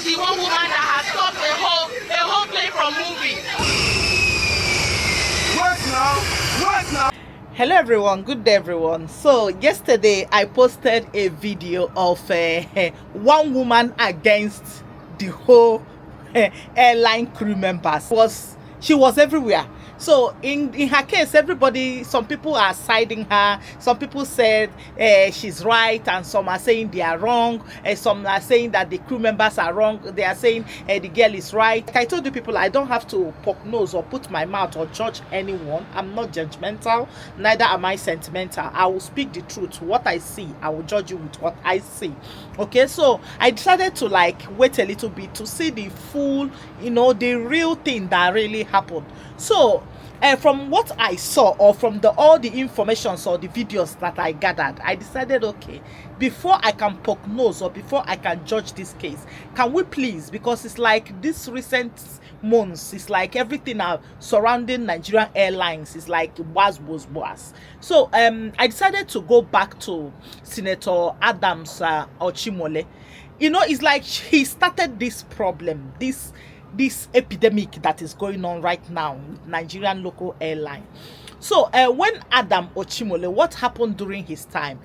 the one woman that has stopped a whole plane from moving. What now? Hello everyone, good day everyone. So yesterday I posted a video of one woman against the whole airline crew members. She was everywhere. So in her case, some people are siding her. Some people said she's right, and some are saying they are wrong. Some are saying that the crew members are wrong. They are saying the girl is right. Like I told you people, I don't have to poke nose or put my mouth or judge anyone. I'm not judgmental, neither am I sentimental. I will speak the truth. What I see, I will judge you with what I see. Okay, so I decided to wait a little bit to see the full, the real thing that really happened. So from what I saw, or from all the informations or the videos that I gathered, I decided, okay, before I can poke nose or before I can judge this case, can we please, because it's like this recent months, it's like everything surrounding Nigerian Airlines is like was. So I decided to go back to Senator ADAMS OSHIOMHOLE. It's like he started this problem, this epidemic that is going on right now with Nigerian local airline. So when ADAMS OSHIOMHOLE, what happened during his time?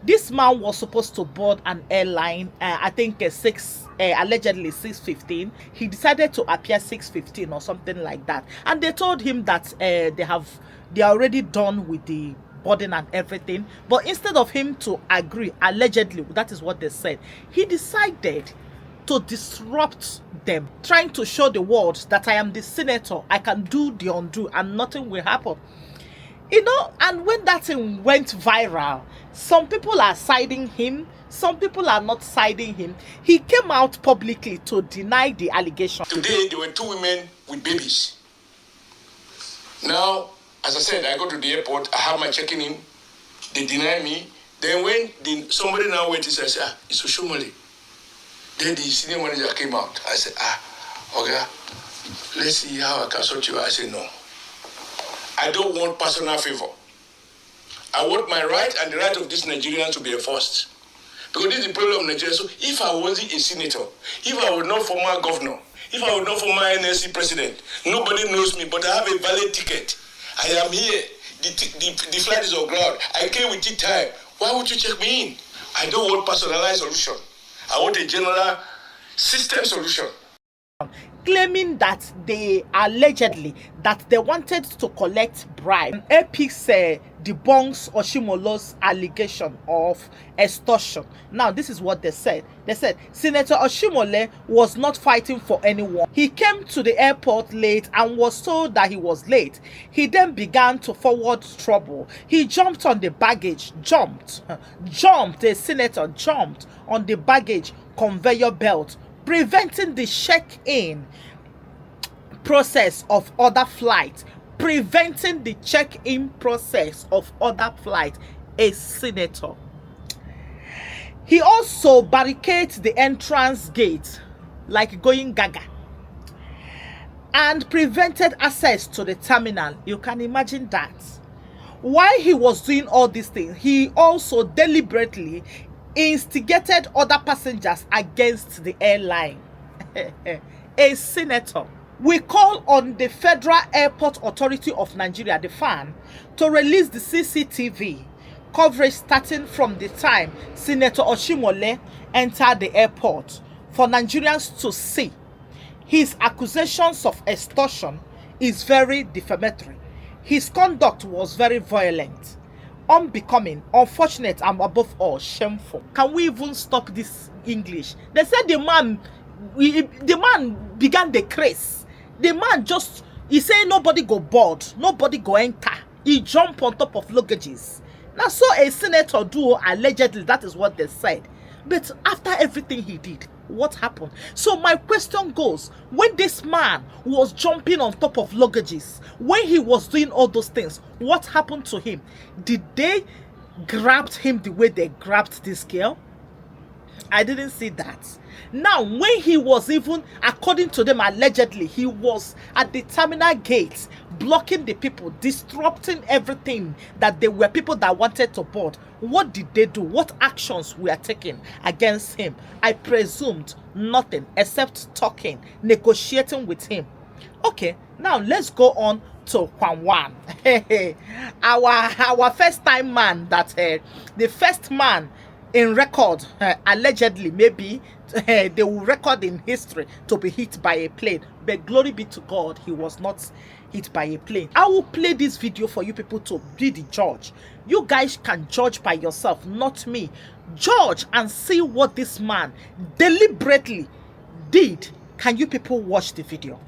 This man was supposed to board an airline, I think allegedly 6:15. He decided to appear 6:15 or something like that, and they told him that they are already done with the boarding and everything. But instead of him to agree, allegedly, that is what they said, he decided to disrupt them, trying to show the world that I am the senator, I can do the undo and nothing will happen. And when that thing went viral, some people are siding him, some people are not siding him. He came out publicly to deny the allegation. Today there were 2 women with babies. Now, as I said, I go to the airport, I have my checking in, they deny me. Then when somebody now went, I said, it's OSHIOMHOLE. Then the senior manager came out. I said, okay, let's see how I can sort you. I said, no. I don't want personal favor. I want my right and the right of these Nigerians to be enforced. Because this is the problem of Nigeria. So if I wasn't a senator, if I was not former governor, if I was not former NSC president, nobody knows me, but I have a valid ticket. I am here. The flight is on ground. I came with it time. Why would you check me in? I don't want personalized solution. I want a general system solution. Claiming that they allegedly that they wanted to collect bribe. Apex debunks OSHIOMHOLE's allegation of extortion. Now, this is what they said. They said Senator OSHIOMHOLE was not fighting for anyone. He came to the airport late and was told that he was late. He then began to forward trouble. He jumped on the baggage, a senator jumped on the baggage conveyor belt, preventing the check-in process of other flights. A senator. He also barricades the entrance gate, like going gaga, and prevented access to the terminal. You can imagine that. While he was doing all these things, he also deliberately instigated other passengers against the airline. A senator. We call on the Federal Airport Authority of Nigeria, the FAN, to release the CCTV coverage starting from the time Senator OSHIOMHOLE entered the airport for Nigerians to see. His accusations of extortion is very defamatory. His conduct was very violent, unbecoming, unfortunate, and above all, shameful. Can we even stop this English? They said the man began the craze. The man he said nobody go board, nobody go enter. He jump on top of luggages. Now, so a senator do, allegedly, that is what they said. But after everything he did, what happened? So my question goes, when this man was jumping on top of luggages, when he was doing all those things, what happened to him? Did they grab him the way they grabbed this girl? I didn't see that. Now, when he was even, according to them, allegedly, he was at the terminal gate, blocking the people, disrupting everything, that they were people that wanted to board. What did they do? What actions were taken against him? I presumed nothing except talking, negotiating with him. Okay, now let's go on to KWAM1. our first time man, that the first man in record, allegedly, maybe they will record in history to be hit by a plane, but glory be to God, he was not hit by a plane. I will play this video for you people to be the judge. You guys can judge by yourself, not me. Judge and see what this man deliberately did. Can you people watch the video?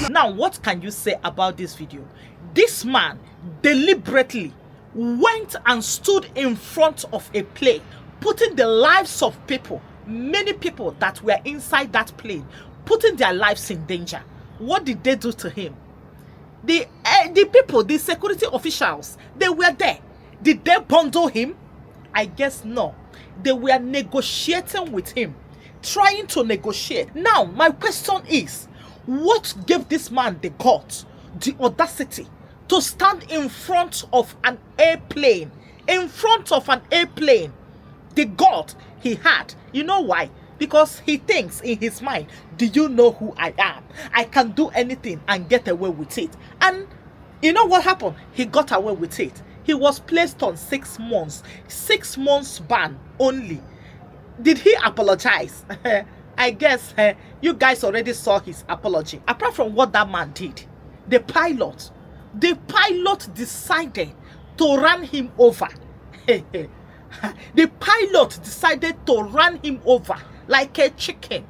Now, what can you say about this video? This man deliberately went and stood in front of a plane, putting the lives of people, many people that were inside that plane, putting their lives in danger. What did they do to him? The people, the security officials, they were there. Did they bundle him? I guess no. They were negotiating with him, trying to negotiate. Now, my question is, what gave this man the guts, the audacity to stand in front of an airplane? In front of an airplane. The gut he had. You know why? Because he thinks in his mind, do you know who I am? I can do anything and get away with it. And you know what happened? He got away with it. He was placed on 6 months. 6 months ban only. Did he apologize? I guess you guys already saw his apology. Apart from what that man did, the pilot decided to run him over. The pilot decided to run him over like a chicken.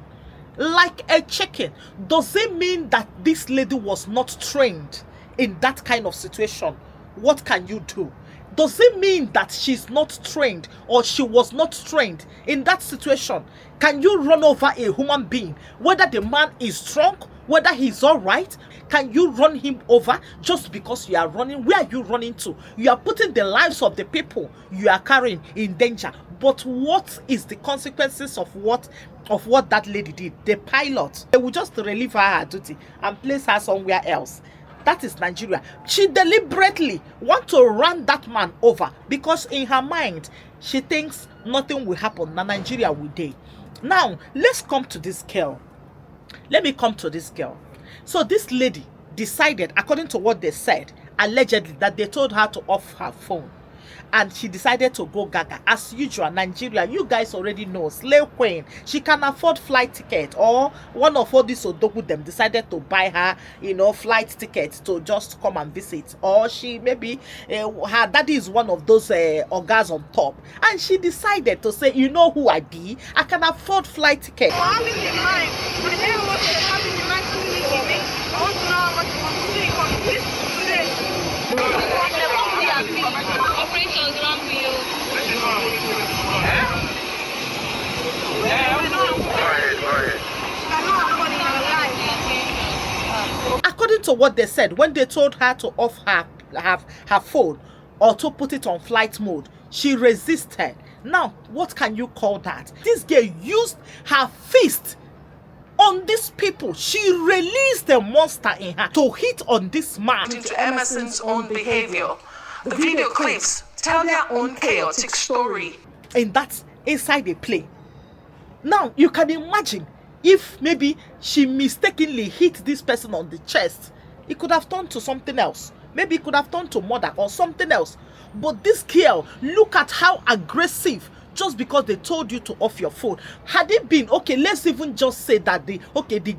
Like a chicken. Does it mean that this lady was not trained in that kind of situation? What can you do? Does it mean that she's not trained or she was not trained in that situation? Can you run over a human being? Whether the man is drunk, whether he's all right, can you run him over just because you are running? Where are you running to? You are putting the lives of the people you are carrying in danger. But what is the consequences of what that lady did? The pilot, they will just relieve her duty and place her somewhere else. That is Nigeria. She deliberately want to run that man over because in her mind, she thinks nothing will happen. Now Nigeria will die. Now, let's come to this girl. Let me come to this girl. So this lady decided, according to what they said, allegedly, that they told her to off her phone. And she decided to go gaga. As usual, Nigeria, you guys already know, slave queen. She can afford flight ticket, or one of all these odogu them decided to buy her, flight ticket to just come and visit. Or she maybe her daddy is one of those ogas on top, and she decided to say, you know who I be? I can afford flight ticket. According to what they said, when they told her to off her phone or to put it on flight mode, she resisted. Now, what can you call that? This girl used her fist on these people. She released the monster in her to hit on this man. Into Emerson's own behavior. The video clips tell their own chaotic story. And that's inside a plane. Now, you can imagine if maybe she mistakenly hit this person on the chest. It could have turned to something else. Maybe it could have turned to murder or something else. But this girl, look at how aggressive, just because they told you to off your phone. Had it been, okay, let's even just say that the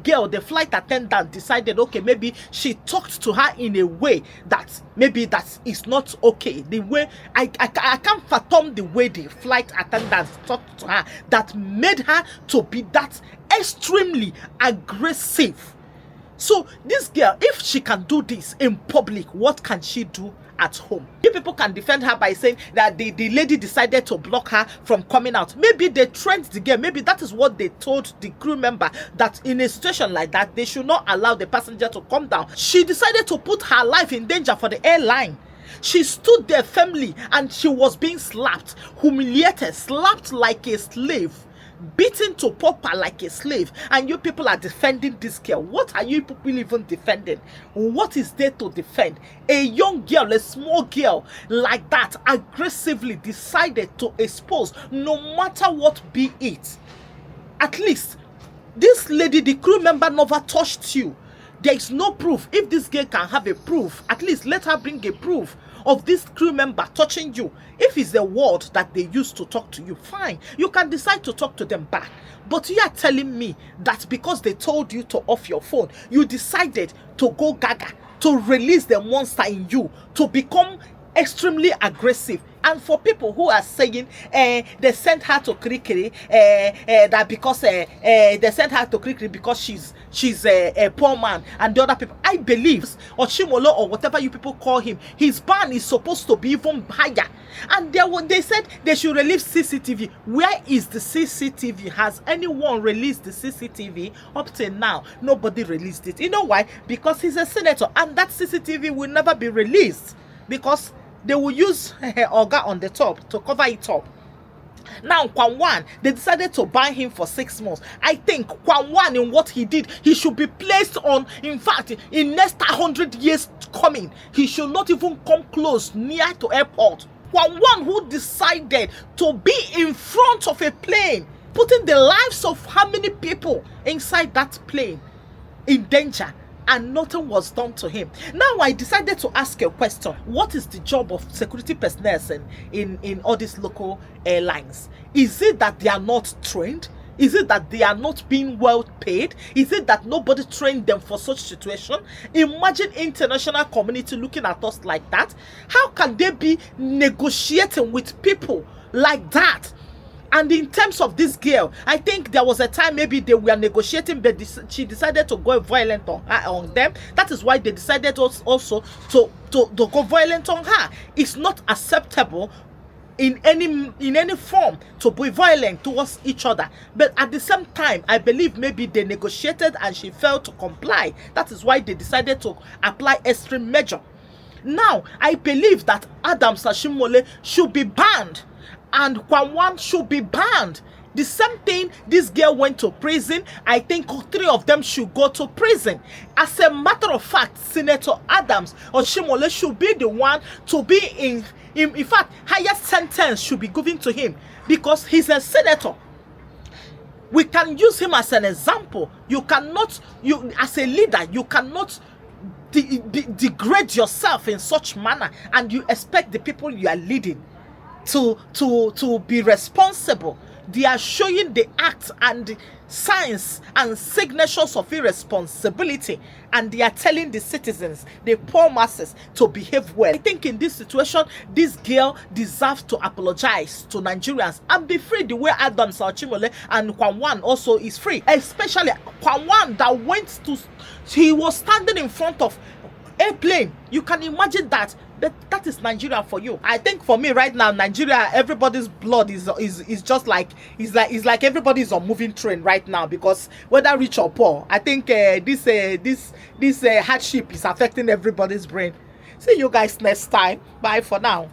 girl, the flight attendant decided, okay, maybe she talked to her in a way that maybe that is not okay. The way, I can't fathom the way the flight attendant talked to her that made her to be that extremely aggressive. So this girl, if she can do this in public, what can she do at home? You people can defend her by saying that the lady decided to block her from coming out. Maybe they trained the girl. Maybe that is what they told the crew member, that in a situation like that, they should not allow the passenger to come down. She decided to put her life in danger for the airline. She stood there firmly and she was being slapped, humiliated, slapped like a slave, beaten to pauper like a slave, and you people are defending this girl. What are you people even defending? What is there to defend? A young girl, a small girl like that, aggressively decided to expose, no matter what be it. At least this lady, the crew member, never touched you. There is no proof. If this girl can have a proof, at least let her bring a proof of this crew member touching you. If it's a word that they use to talk to you, fine, you can decide to talk to them back. But you are telling me that because they told you to off your phone, you decided to go gaga, to release the monster in you, to become extremely aggressive. And for people who are saying they sent her to KIRIKIRI, that because they sent her to KIRIKIRI because she's a poor man, and the other people, I believe Oshimhole or whatever you people call him, his ban is supposed to be even higher. And they said they should release CCTV. Where is the CCTV? Has anyone released the CCTV up till now? Nobody released it. You know why? Because he's a senator, and that CCTV will never be released because they will use Oga on the top to cover it up. Now, KWAM1, they decided to ban him for 6 months. I think KWAM1, in what he did, he should be placed on, in fact, in next 100 years coming, he should not even come close near to airport. KWAM1, who decided to be in front of a plane, putting the lives of how many people inside that plane in danger, and nothing was done to him. Now I decided to ask a question. What is the job of security personnel in all these local airlines? Is it that they are not trained? Is it that they are not being well paid? Is it that nobody trained them for such situation? Imagine international community looking at us like that. How can they be negotiating with people like that? And in terms of this girl, I think there was a time maybe they were negotiating, but she decided to go violent on them. That is why they decided also to go violent on her. It's not acceptable in any form to be violent towards each other. But at the same time, I believe maybe they negotiated and she failed to comply. That is why they decided to apply extreme measure. Now, I believe that ADAMS OSHIOMHOLE should be banned, and KWAM1 should be banned. The same thing, this girl went to prison. I think 3 of them should go to prison. As a matter of fact, Senator ADAMS OSHIOMHOLE should be the one to be in fact, higher sentence should be given to him because he's a senator. We can use him as an example. You cannot, as a leader, you cannot degrade yourself in such manner, and you expect the people you are leading to be responsible. They are showing the acts and the signs and signatures of irresponsibility, and they are telling the citizens, the poor masses, to behave well. I think in this situation, this girl deserves to apologize to Nigerians and be free the way ADAMS OSHIOMHOLE and KWAM1 also is free. Especially KWAM1 that went to, he was standing in front of airplane. You can imagine that. That is Nigeria for you. I think for me right now, Nigeria, everybody's blood is just like, it's like everybody's on moving train right now, because whether rich or poor, I think this hardship is affecting everybody's brain. See you guys next time. Bye for now.